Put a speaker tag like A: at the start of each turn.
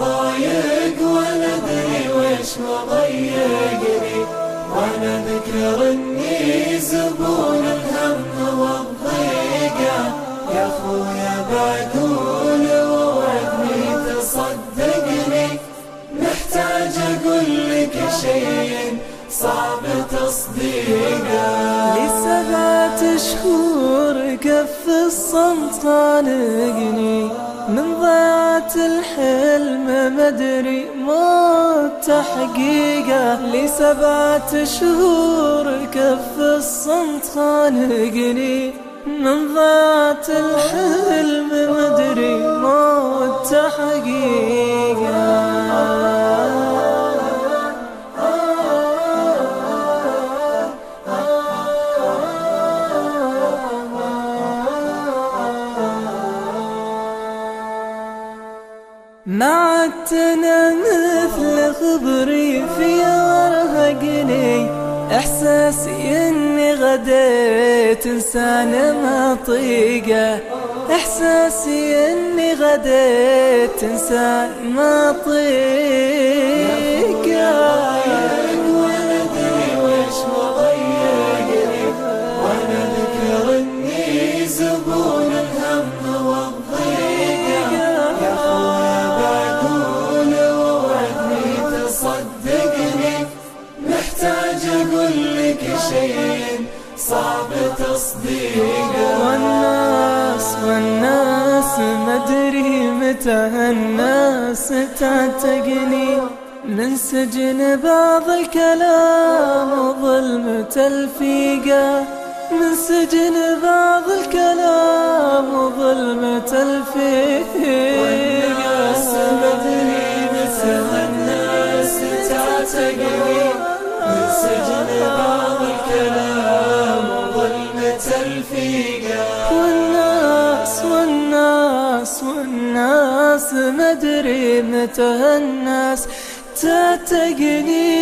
A: ضايق ولا ادري وش مضيقني، وانا اذكر اني زبون الهم والضيقة. يا خويا بعقول ووعدني تصدقني، محتاج اقول لك شيء صعب تصديقه.
B: لي 7 شهور كف الصمت خانقني، من ضيعة الحلم مدري موت حقيقة. لي 7 شهور كف الصمت خانقني، من ضيعة الحلم مدري موت حقيقة. ما عدت انا مثل خبري في ارهقني، احساسي اني غديت انسان ما طيقه. احساسي اني غديت انسان ما طيقه.
A: وانا ادري وش مضيقني، وانا اذكر اني زبون الهم والضيقة. يا خويا بعقول ووعدني تصدقني، محتاج اقول لك شيء صعب تصديقه.
B: والناس مدري متى الناس تعتقني، من سجن بعض الكلام وظلمة الفيقة. من سجن بعض الكلام وظلمة الفيقة.
A: والناس مدري متى الناس تعتقني، من سجن بعض الكلام وظلمة الفيقة.
B: والناس مدري متى الناس تعتقني.